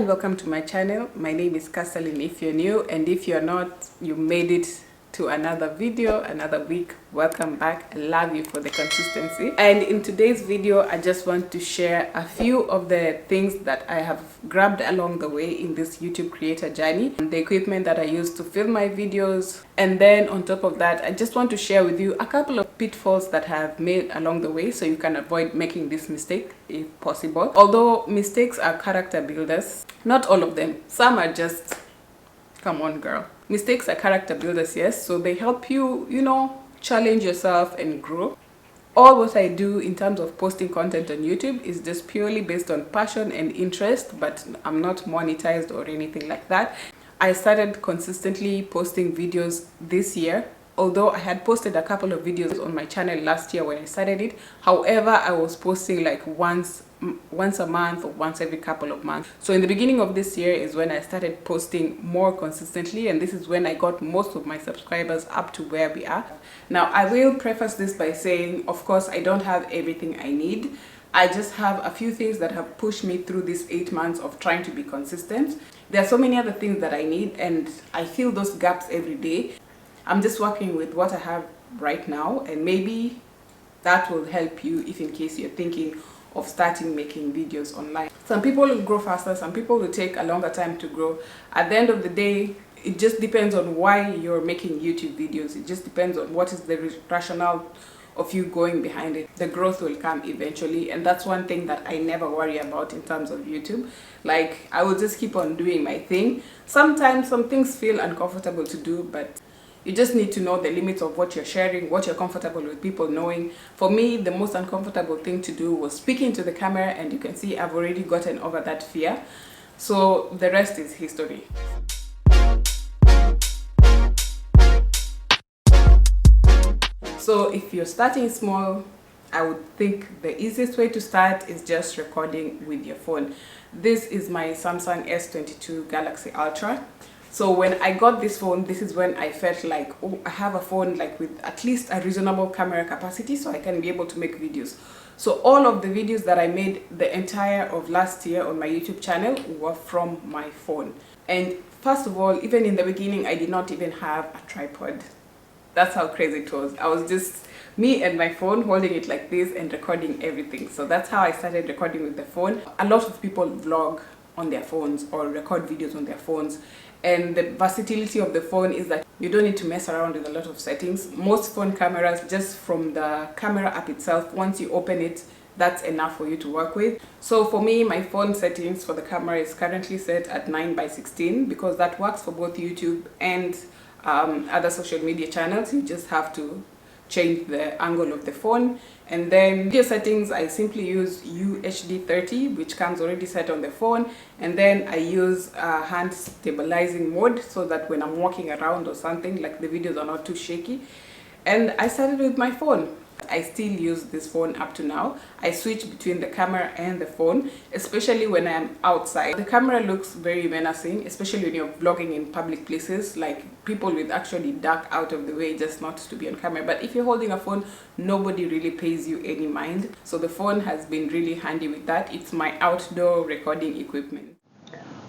welcome to my channel. My name is Kasalin if you're new, and if you're not, you made it to another video, another week. Welcome back. I love you for the consistency. And in today's video, I just want to share a few of the things that I have grabbed along the way in this YouTube creator journey, and the equipment that I use to film my videos. And then on top of that, I just want to share with you a couple of pitfalls that I have made along the way so you can avoid making this mistake if possible. Although mistakes are character builders, not all of them. Some are just, come on girl. Mistakes are character builders, yes, so they help you, challenge yourself and grow. All what I do in terms of posting content on YouTube is just purely based on passion and interest, but I'm not monetized or anything like that. I started consistently posting videos this year, although I had posted a couple of videos on my channel last year when I started it. However, I was posting like once a month or once every couple of months. So in the beginning of this year is when I started posting more consistently, and this is when I got most of my subscribers up to where we are. Now, I will preface this by saying, of course, I don't have everything I need. I just have a few things that have pushed me through these 8 months of trying to be consistent. There are so many other things that I need, and I feel those gaps every day. I'm just working with what I have right now, and maybe that will help you if in case you're thinking of starting making videos online. Some people will grow faster, some people will take a longer time to grow. At the end of the day, it just depends on why you're making YouTube videos. It just depends on what is the rationale of you going behind it. The growth will come eventually, and that's one thing that I never worry about in terms of YouTube. Like, I will just keep on doing my thing. Sometimes some things feel uncomfortable to do, but you just need to know the limits of what you're sharing, what you're comfortable with people knowing. For me, the most uncomfortable thing to do was speaking to the camera, and you can see I've already gotten over that fear. So the rest is history. So if you're starting small, I would think the easiest way to start is just recording with your phone. This is my Samsung S22 Galaxy Ultra. So when I got this phone, this is when I felt like, oh, I have a phone like with at least a reasonable camera capacity so I can be able to make videos. So all of the videos that I made the entire of last year on my YouTube channel were from my phone. And first of all, even in the beginning, I did not even have a tripod. That's how crazy it was. I was just me and my phone holding it like this and recording everything. So that's how I started recording with the phone. A lot of people vlog on their phones or record videos on their phones. And the versatility of the phone is that you don't need to mess around with a lot of settings. Most phone cameras, just from the camera app itself, once you open it, that's enough for you to work with. So for me, my phone settings for the camera is currently set at 9:16 because that works for both YouTube and other social media channels. You just have to change the angle of the phone. And then video settings, I simply use UHD 30, which comes already set on the phone, and then I use hand stabilizing mode so that when I'm walking around or something, like, the videos are not too shaky. And I started with my phone. I still use this phone up to now. I switch between the camera and the phone, especially when I'm outside. The camera looks very menacing, especially when you're vlogging in public places, like people with actually duck out of the way just not to be on camera. But if you're holding a phone, nobody really pays you any mind. So the phone has been really handy with that. It's my outdoor recording equipment.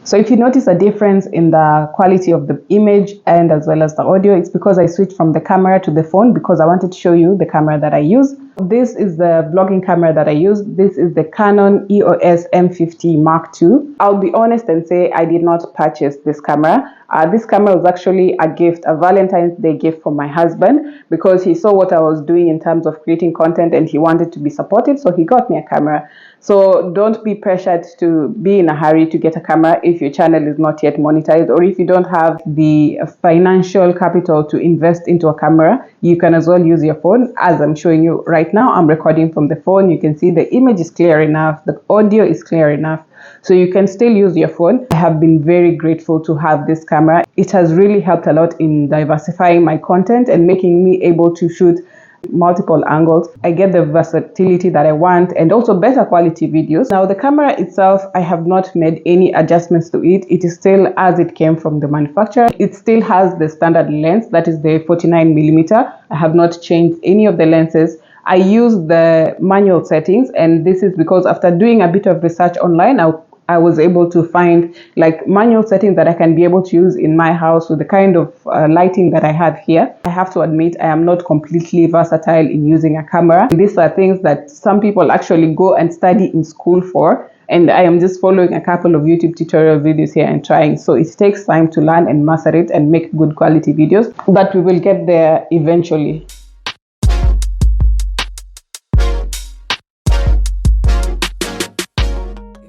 So if you notice a difference in the quality of the image and as well as the audio, it's because I switched from the camera to the phone because I wanted to show you the camera that I use. This is the vlogging camera that I use. This is the Canon EOS M50 Mark II. I'll be honest and say I did not purchase this camera. This camera was actually a gift, a Valentine's Day gift from my husband, because he saw what I was doing in terms of creating content and he wanted to be supported, so he got me a camera. So don't be pressured to be in a hurry to get a camera if your channel is not yet monetized, or if you don't have the financial capital to invest into a camera. You can as well use your phone, as I'm showing you right now. I'm recording from the phone. You can see the image is clear enough, the audio is clear enough, so you can still use your phone. I have been very grateful to have this camera. It has really helped a lot in diversifying my content and making me able to shoot multiple angles. I get the versatility that I want and also better quality videos. Now, the camera itself, I have not made any adjustments to it. It is still as it came from the manufacturer. It still has the standard lens, that is the 49mm. I have not changed any of the lenses. I use the manual settings, and this is because after doing a bit of research online, I I was able to find like manual settings that I can be able to use in my house with the kind of lighting that I have here. I have to admit I am not completely versatile in using a camera. These are things that some people actually go and study in school for, and I am just following a couple of YouTube tutorial videos here and trying. So it takes time to learn and master it and make good quality videos, but we will get there eventually.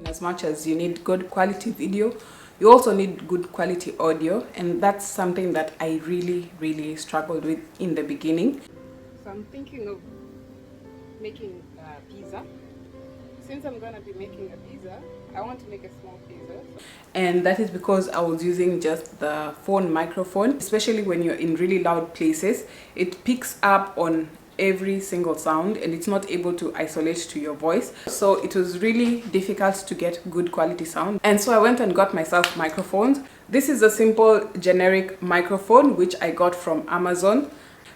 As much as you need good quality video, you also need good quality audio, and that's something that I really struggled with in the beginning. So I'm thinking of making pizza. Since I'm gonna be making a pizza, I want to make a small pizza, and that is because I was using just the phone microphone. Especially when you're in really loud places, it picks up on every single sound and it's not able to isolate to your voice, so it was really difficult to get good quality sound. And so I went and got myself microphones. This is a simple generic microphone which I got from Amazon.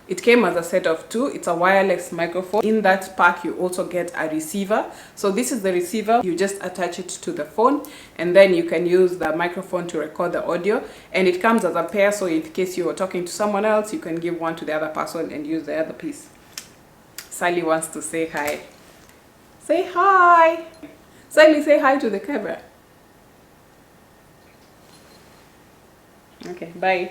It came as a set of 2. It's a wireless microphone. In that pack you also get a receiver. So this is the receiver. You just attach it to the phone and then you can use the microphone to record the audio, and it comes as a pair, so in case you are talking to someone else, you can give one to the other person and use the other piece. Sally wants to say hi. Say hi! Sally, say hi to the camera. Okay, bye.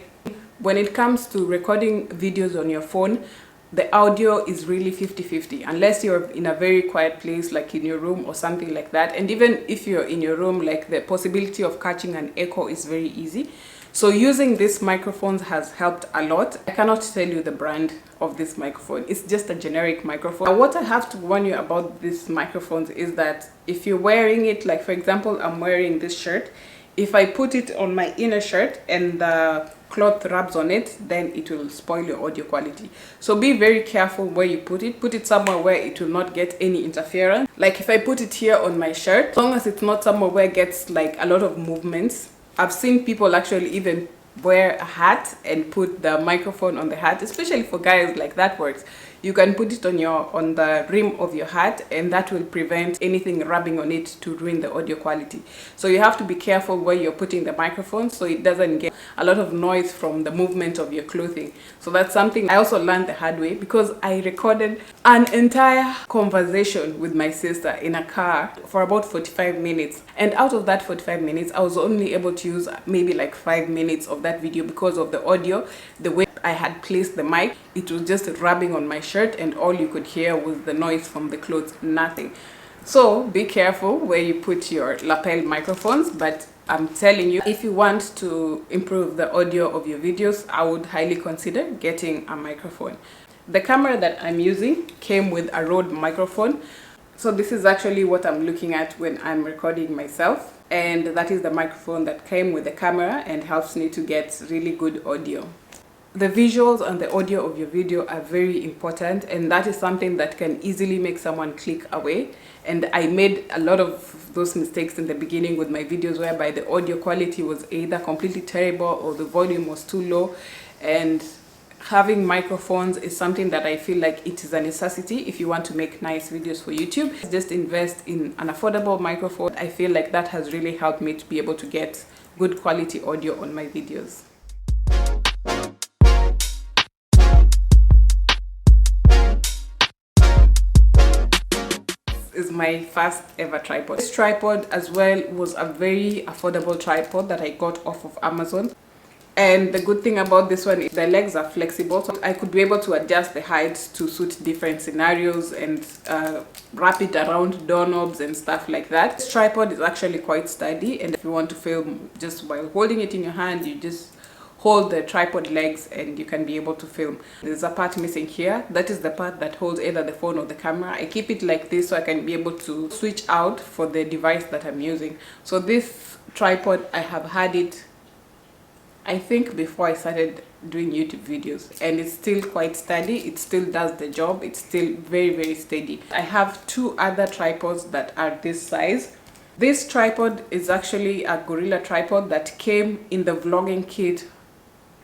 When it comes to recording videos on your phone, the audio is really 50-50, unless you're in a very quiet place like in your room or something like that. And even if you're in your room, like the possibility of catching an echo is very easy. So using these microphones has helped a lot. I cannot tell you the brand of this microphone. It's just a generic microphone. What I have to warn you about these microphones is that if you're wearing it, like for example, I'm wearing this shirt. If I put it on my inner shirt and the cloth rubs on it, then it will spoil your audio quality. So be very careful where you put it. Put it somewhere where it will not get any interference. Like if I put it here on my shirt, as long as it's not somewhere where it gets like a lot of movements. I've seen people actually even wear a hat and put the microphone on the hat, especially for guys, like that works. You can put it on the rim of your hat, and that will prevent anything rubbing on it to ruin the audio quality. So you have to be careful where you're putting the microphone so it doesn't get a lot of noise from the movement of your clothing. So that's something I also learned the hard way, because I recorded an entire conversation with my sister in a car for about 45 minutes. And out of that 45 minutes, I was only able to use maybe like 5 minutes of that video because of the audio, the way I had placed the mic. It was just rubbing on my shirt and all you could hear was the noise from the clothes, nothing. So be careful where you put your lapel microphones, but I'm telling you, if you want to improve the audio of your videos, I would highly consider getting a microphone. The camera that I'm using came with a Rode microphone. So this is actually what I'm looking at when I'm recording myself, and that is the microphone that came with the camera and helps me to get really good audio. The visuals and the audio of your video are very important, and that is something that can easily make someone click away. And I made a lot of those mistakes in the beginning with my videos, whereby the audio quality was either completely terrible or the volume was too low. And having microphones is something that I feel like it is a necessity if you want to make nice videos for YouTube. Just invest in an affordable microphone. I feel like that has really helped me to be able to get good quality audio on my videos. Is my first ever tripod. This tripod as well was a very affordable tripod that I got off of Amazon. And the good thing about this one is the legs are flexible, so I could be able to adjust the height to suit different scenarios and wrap it around doorknobs and stuff like that. This tripod is actually quite sturdy, and if you want to film just while holding it in your hand, you just hold the tripod legs and you can be able to film. There's a part missing here. That is the part that holds either the phone or the camera. I keep it like this so I can be able to switch out for the device that I'm using. So this tripod, I have had it, I think, before I started doing YouTube videos, and it's still quite sturdy. It still does the job. It's still very steady. I have 2 other tripods that are this size. This tripod is actually a Gorilla tripod that came in the vlogging kit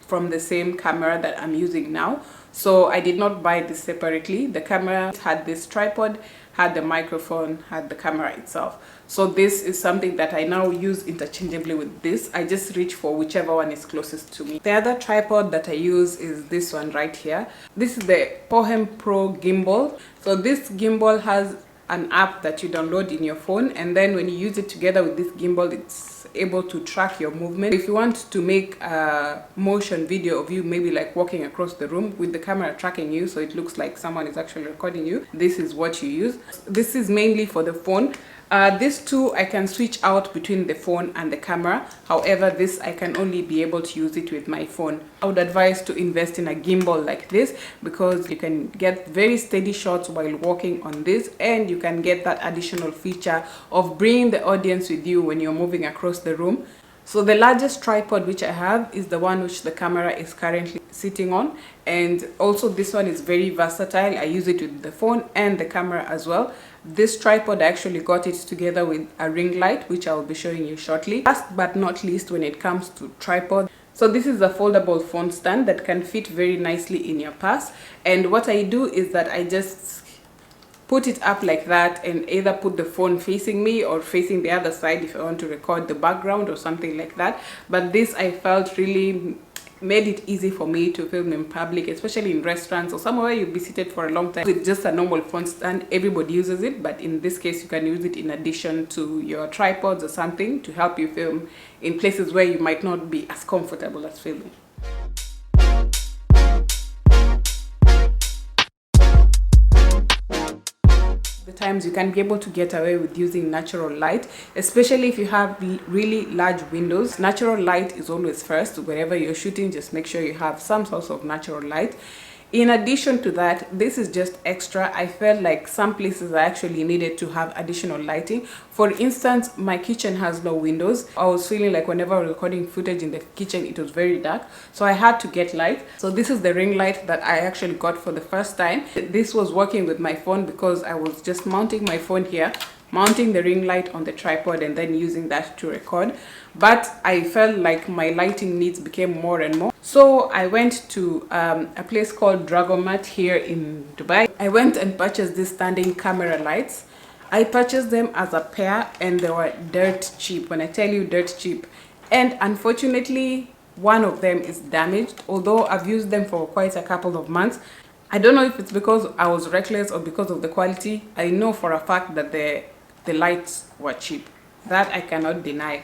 from the same camera that I'm using now. So I did not buy this separately. The camera had this tripod, had the microphone, had the camera itself. So this is something that I now use interchangeably with this. I just reach for whichever one is closest to me. The other tripod that I use is this one right here. This is the Pohem Pro gimbal. So this gimbal has an app that you download in your phone, and then when you use it together with this gimbal, it's able to track your movement. If you want to make a motion video of you maybe like walking across the room with the camera tracking you, so it looks like someone is actually recording you, this is what you use. This is mainly for the phone. This too, I can switch out between the phone and the camera. However, this I can only be able to use it with my phone. I would advise to invest in a gimbal like this because you can get very steady shots while walking on this, and you can get that additional feature of bringing the audience with you when you're moving across the room. So the largest tripod which I have is the one which the camera is currently sitting on, and also this one is very versatile. I use it with the phone and the camera as well. This tripod, I actually got it together with a ring light, which I will be showing you shortly. Last but not least, when it comes to tripod, so this is a foldable phone stand that can fit very nicely in your purse, and what I do is that I just put it up like that and either put the phone facing me or facing the other side if I want to record the background or something like that. But this, I felt, really made it easy for me to film in public, especially in restaurants or somewhere you'll be seated for a long time. It's just a normal phone stand, everybody uses it, but in this case you can use it in addition to your tripods or something to help you film in places where you might not be as comfortable as filming. Times you can be able to get away with using natural light, especially if you have really large windows. Natural light is always first. Wherever you're shooting, just make sure you have some source of natural light. In addition to that, this is just extra. I felt like some places I actually needed to have additional lighting. For instance, my kitchen has no windows. I was feeling like whenever I was recording footage in the kitchen, it was very dark, so I had to get light. So this is the ring light that I actually got for the first time. This was working with my phone because I was just mounting my phone here, mounting the ring light on the tripod, and then using that to record. But I felt like my lighting needs became more and more, so I went to a place called Dragomat here in Dubai. I went and purchased these standing camera lights. I purchased them as a pair and they were dirt cheap. When I tell you dirt cheap, and unfortunately one of them is damaged, although I've used them for quite a couple of months. I don't know if it's because I was reckless or because of the quality. I know for a fact that the lights were cheap. That I cannot deny.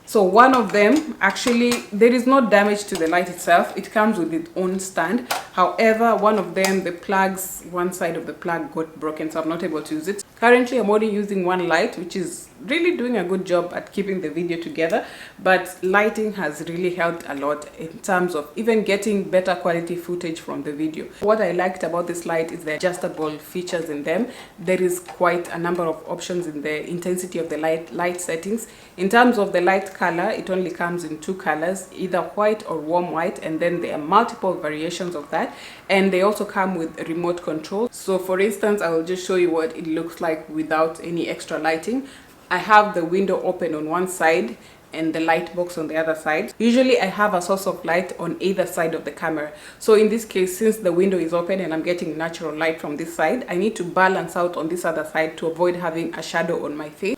So one of them, actually, there is no damage to the light itself. It comes with its own stand. However, one of them, the plugs, one side of the plug got broken, so I'm not able to use it. Currently, I'm only using one light, which is really doing a good job at keeping the video together. But lighting has really helped a lot in terms of even getting better quality footage from the video. What I liked about this light is the adjustable features in them. There is quite a number of options in the intensity of the light settings. In terms of the light color, it only comes in two colors, either white or warm white, and then there are multiple variations of that, and they also come with remote control. So for instance, I will just show you what it looks like without any extra lighting. I have the window open on one side and the light box on the other side. Usually I have a source of light on either side of the camera. So in this case, since the window is open and I'm getting natural light from this side, I need to balance out on this other side to avoid having a shadow on my face.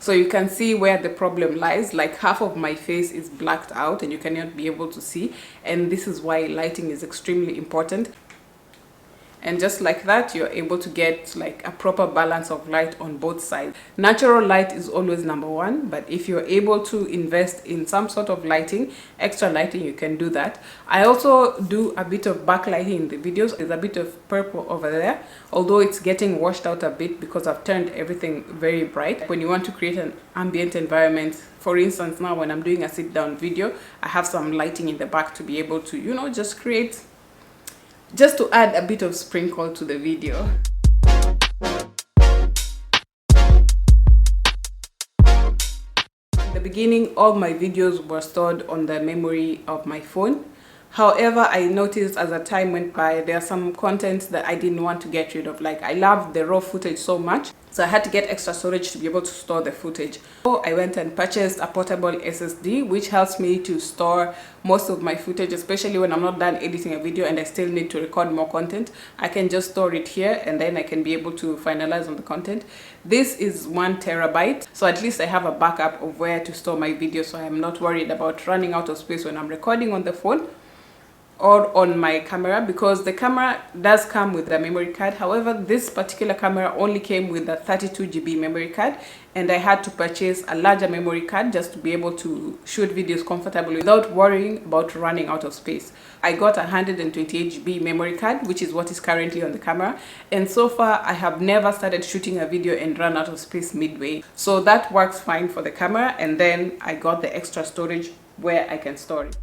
So you can see where the problem lies. Like half of my face is blacked out and you cannot be able to see, and this is why lighting is extremely important. And just like that, you're able to get like a proper balance of light on both sides. Natural light is always number one, but if you're able to invest in some sort of lighting, extra lighting, you can do that. I also do a bit of backlighting in the videos. There's a bit of purple over there, although it's getting washed out a bit because I've turned everything very bright. When you want to create an ambient environment, for instance, now when I'm doing a sit down video, I have some lighting in the back to be able to, you know, just to add a bit of sprinkle to the video. In the beginning, all my videos were stored on the memory of my phone. However, I noticed as the time went by, there are some contents that I didn't want to get rid of. Like, I love the raw footage so much. So I had to get extra storage to be able to store the footage. So I went and purchased a portable SSD, which helps me to store most of my footage, especially when I'm not done editing a video and I still need to record more content. I can just store it here and then I can be able to finalize on the content. This is 1 terabyte, so at least I have a backup of where to store my video, so I'm not worried about running out of space when I'm recording on the phone or on my camera, because the camera does come with a memory card. However, this particular camera only came with a 32 GB memory card, and I had to purchase a larger memory card just to be able to shoot videos comfortably without worrying about running out of space. I got a 128 GB memory card, which is what is currently on the camera, and so far I have never started shooting a video and run out of space midway, so that works fine for the camera. And then I got the extra storage where I can store it.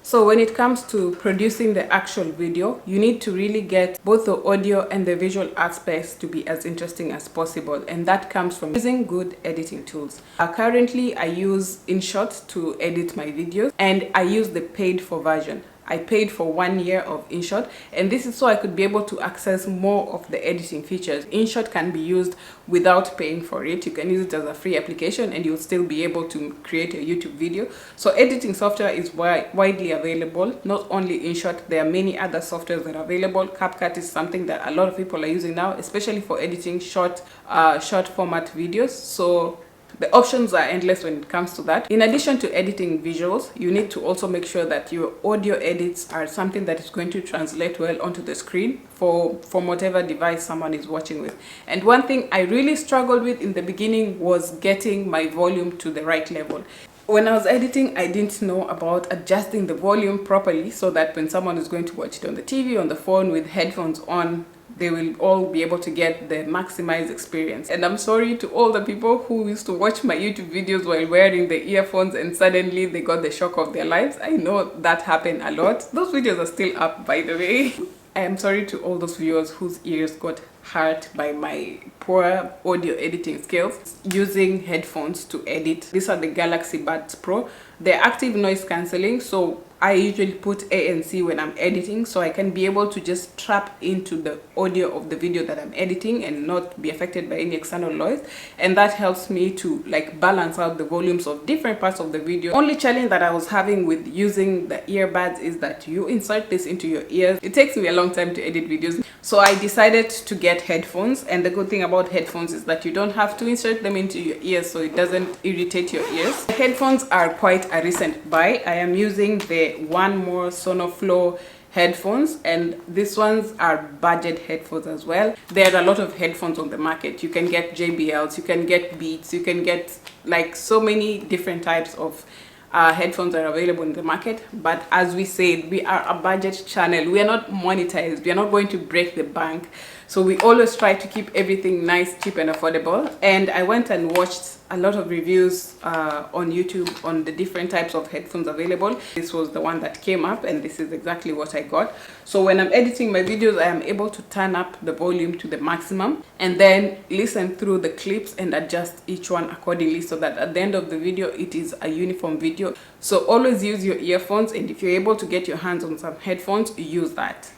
So when it comes to producing the actual video, you need to really get both the audio and the visual aspects to be as interesting as possible, and that comes from using good editing tools. Currently, I use InShot to edit my videos, and I use the paid for version. I paid for 1 year of InShot, and this is so I could be able to access more of the editing features. InShot can be used without paying for it. You can use it as a free application and you'll still be able to create a YouTube video. So editing software is widely available. Not only InShot, there are many other softwares that are available. CapCut is something that a lot of people are using now, especially for editing short format videos. So the options are endless when it comes to that. In addition to editing visuals, you need to also make sure that your audio edits are something that is going to translate well onto the screen from whatever device someone is watching with. And one thing I really struggled with in the beginning was getting my volume to the right level. When I was editing, I didn't know about adjusting the volume properly so that when someone is going to watch it on the TV, on the phone with headphones on, they will all be able to get the maximized experience. And I'm sorry to all the people who used to watch my YouTube videos while wearing the earphones and suddenly they got the shock of their lives. I know that happened a lot. Those videos are still up, by the way. I am sorry to all those viewers whose ears got hurt by my poor audio editing skills using headphones to edit. These are the Galaxy Buds Pro. They're active noise cancelling, so I usually put ANC when I'm editing, so I can be able to just trap into the audio of the video that I'm editing and not be affected by any external noise. And that helps me to like balance out the volumes of different parts of the video. Only challenge that I was having with using the earbuds is that you insert this into your ears. It takes me a long time to edit videos, so I decided to get headphones. And the good thing about headphones is that you don't have to insert them into your ears, so it doesn't irritate your ears. The headphones are quite a recent buy. I am using the One More Sonoflow headphones, and these ones are budget headphones as well. There are a lot of headphones on the market. You can get JBLs, you can get Beats, you can get like so many different types of headphones are available in the market. But as we said, we are a budget channel. We are not monetized. We are not going to break the bank. So we always try to keep everything nice, cheap and affordable. And I went and watched a lot of reviews on YouTube on the different types of headphones available. This was the one that came up, and this is exactly what I got. So when I'm editing my videos, I am able to turn up the volume to the maximum and then listen through the clips and adjust each one accordingly, so that at the end of the video, it is a uniform video. So always use your earphones, and if you're able to get your hands on some headphones, use that.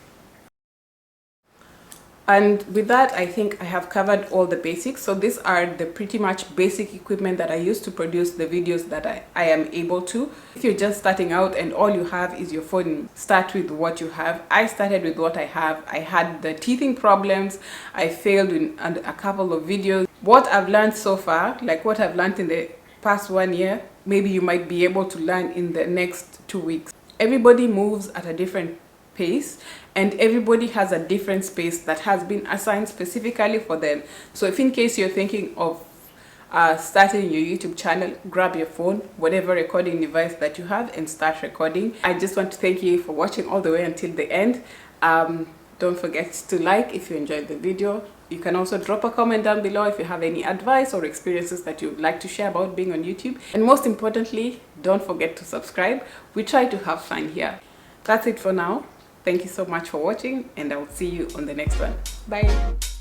And with that, I think I have covered all the basics. So these are the pretty much basic equipment that I use to produce the videos that I am able to. If you're just starting out and all you have is your phone, start with what you have. I started with what I have. I had the teething problems. I failed in a couple of videos. What I've learned so far, like what I've learned in the past 1 year, maybe you might be able to learn in the next 2 weeks. Everybody moves at a different pace, and everybody has a different space that has been assigned specifically for them. So if in case you're thinking of starting your YouTube channel, grab your phone, whatever recording device that you have, and start recording. I just want to thank you for watching all the way until the end. Don't forget to like if you enjoyed the video. You can also drop a comment down below if you have any advice or experiences that you'd like to share about being on YouTube. And most importantly, don't forget to subscribe. We try to have fun here. That's it for now. Thank you so much for watching, and I will see you on the next one. Bye.